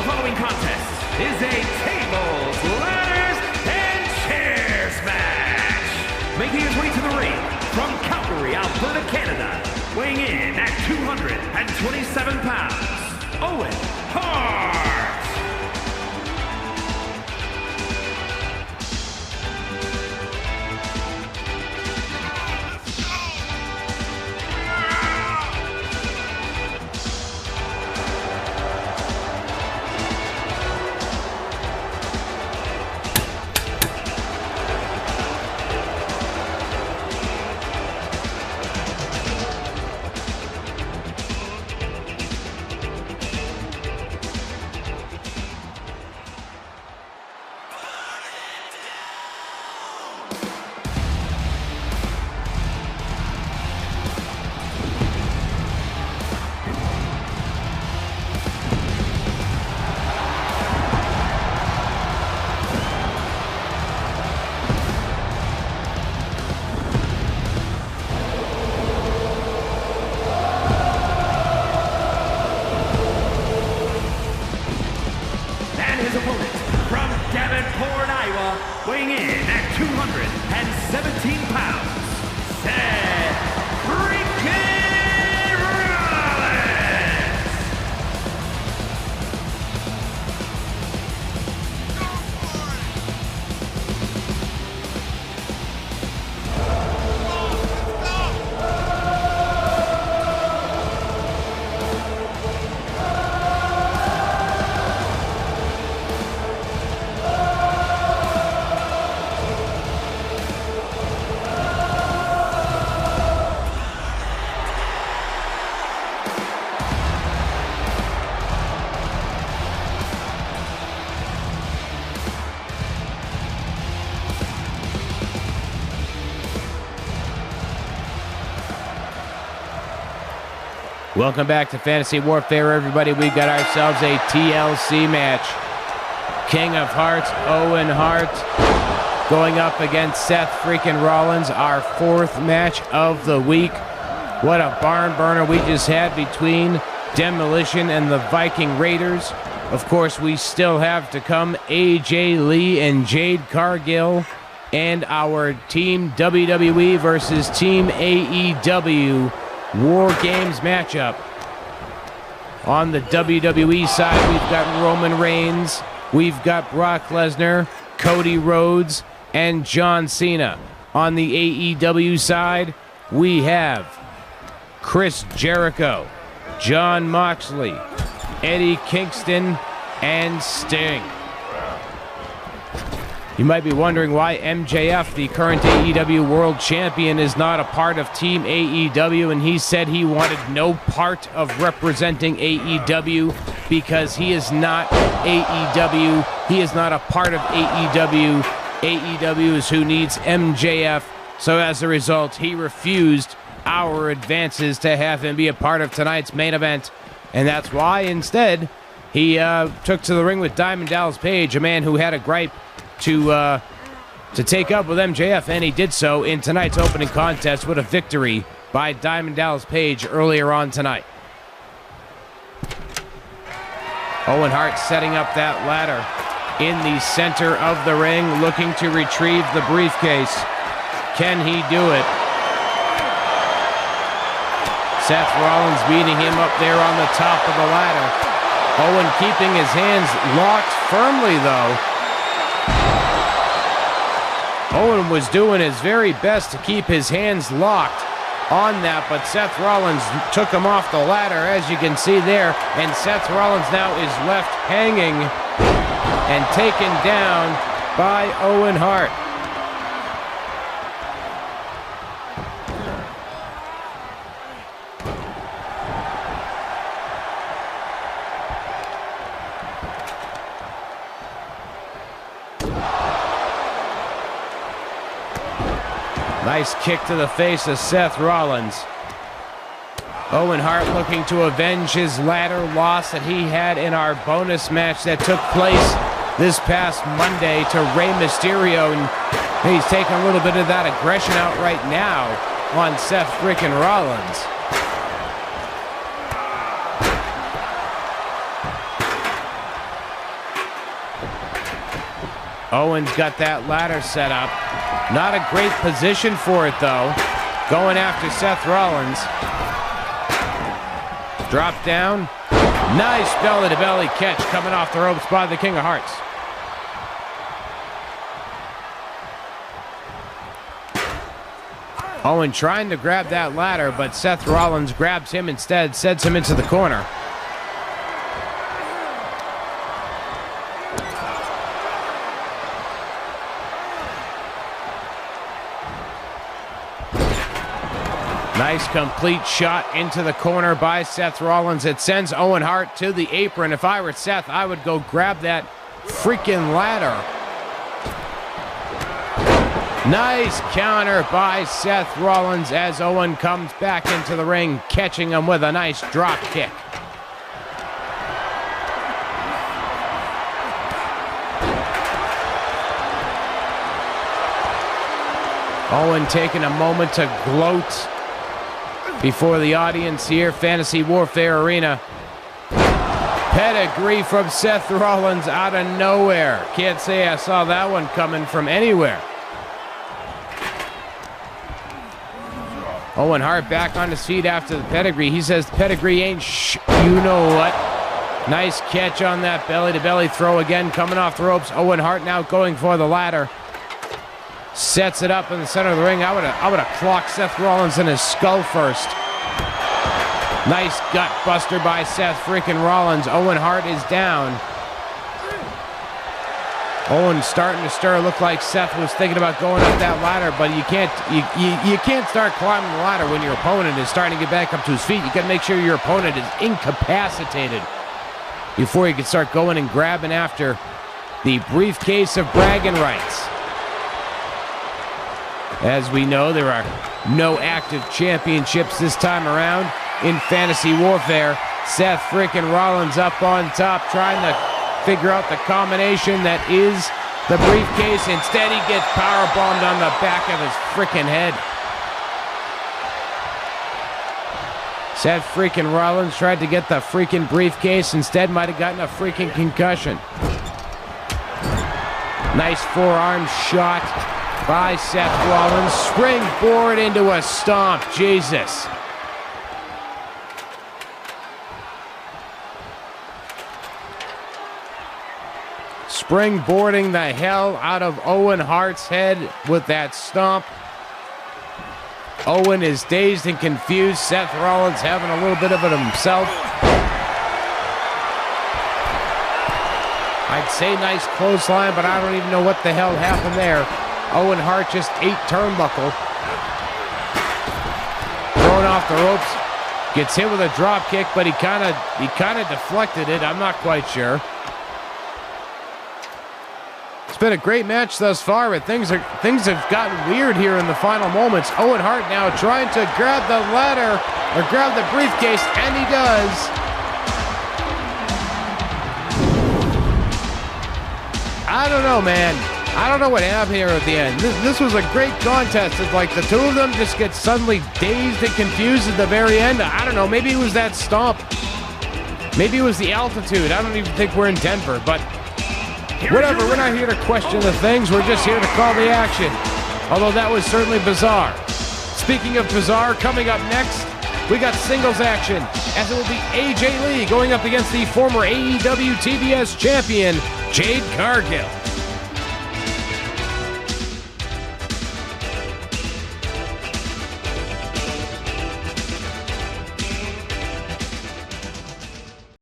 The following contest is a tables, ladders, and chairs match. Making his way to the ring from Calgary, Alberta, Canada, weighing in at 227 pounds, Owen Hart. Weighing in at 217 pounds, Seth Freakin Rollins. Welcome back to Fantasy Warfare, everybody. We got ourselves a TLC match. King of Harts, Owen Hart, going up against Seth Freakin Rollins, our fourth match of the week. What a barn burner we just had between Demolition and the Viking Raiders. Of course, we still have to come AJ Lee and Jade Cargill, and our Team WWE versus Team AEW War Games matchup. On the WWE side, we've got Roman Reigns, we've got Brock Lesnar, Cody Rhodes, and John Cena. On the AEW side, we have Chris Jericho, Jon Moxley, Eddie Kingston, and Sting. You might be wondering why MJF, the current AEW World Champion, is not a part of Team AEW, and he said he wanted no part of representing AEW because he is not AEW. He is not a part of AEW. AEW is who needs MJF, so as a result, he refused our advances to have him be a part of tonight's main event, and that's why instead he took to the ring with Diamond Dallas Page, a man who had a gripe to take up with MJF, and he did so in tonight's opening contest with a victory by Diamond Dallas Page earlier on tonight. Owen Hart setting up that ladder in the center of the ring, looking to retrieve the briefcase. Can he do it? Seth Rollins beating him up there on the top of the ladder. Owen keeping his hands locked firmly, though. Owen was doing his very best to keep his hands locked on that, but Seth Rollins took him off the ladder, as you can see there, and Seth Rollins now is left hanging and taken down by Owen Hart. Nice kick to the face of Seth Rollins. Owen Hart looking to avenge his ladder loss that he had in our bonus match that took place this past Monday to Rey Mysterio. And he's taking a little bit of that aggression out right now on Seth Freakin Rollins. Owen's got that ladder set up. Not a great position for it, though. Going after Seth Rollins. Drop down. Nice belly-to-belly catch coming off the ropes by the King of Harts. Owen trying to grab that ladder, but Seth Rollins grabs him instead, sends him into the corner. Nice complete shot into the corner by Seth Rollins. It sends Owen Hart to the apron. If I were Seth, I would go grab that freaking ladder. Nice counter by Seth Rollins as Owen comes back into the ring, catching him with a nice drop kick. Owen taking a moment to gloat before the audience here, Fantasy Warfare Arena. Pedigree from Seth Rollins out of nowhere. Can't say I saw that one coming from anywhere. Owen Hart back on his feet after the pedigree. He says the pedigree ain't you know what. Nice catch on that belly-to-belly throw again, coming off the ropes. Owen Hart now going for the ladder. Sets it up in the center of the ring. I would have clocked Seth Rollins in his skull first. Nice gut buster by Seth freaking Rollins. Owen Hart is down. Owen starting to stir. Looked like Seth was thinking about going up that ladder, but you can't start climbing the ladder when your opponent is starting to get back up to his feet. You got to make sure your opponent is incapacitated before you can start going and grabbing after the briefcase of bragging rights. As we know, there are no active championships this time around in Fantasy Warfare. Seth freaking Rollins up on top, trying to figure out the combination that is the briefcase. Instead, he gets powerbombed on the back of his freaking head. Seth freaking Rollins tried to get the freaking briefcase. Instead, might have gotten a freaking concussion. Nice forearm shot by Seth Rollins. Springboard into a stomp. Jesus. Springboarding the hell out of Owen Hart's head with that stomp. Owen is dazed and confused. Seth Rollins having a little bit of it himself. I'd say nice clothesline, but I don't even know what the hell happened there. Owen Hart just ate turnbuckle. Thrown off the ropes. Gets hit with a drop kick, but he kind of deflected it. I'm not quite sure. It's been a great match thus far, but things have gotten weird here in the final moments. Owen Hart now trying to grab the ladder or grab the briefcase, and he does. I don't know, man. I don't know what happened here at the end. This was a great contest. It's like the two of them just get suddenly dazed and confused at the very end. I don't know. Maybe it was that stomp. Maybe it was the altitude. I don't even think we're in Denver, but whatever. We're not here to question the things. We're just here to call the action. Although that was certainly bizarre. Speaking of bizarre, coming up next, we got singles action, as it will be AJ Lee going up against the former AEW TBS champion, Jade Cargill.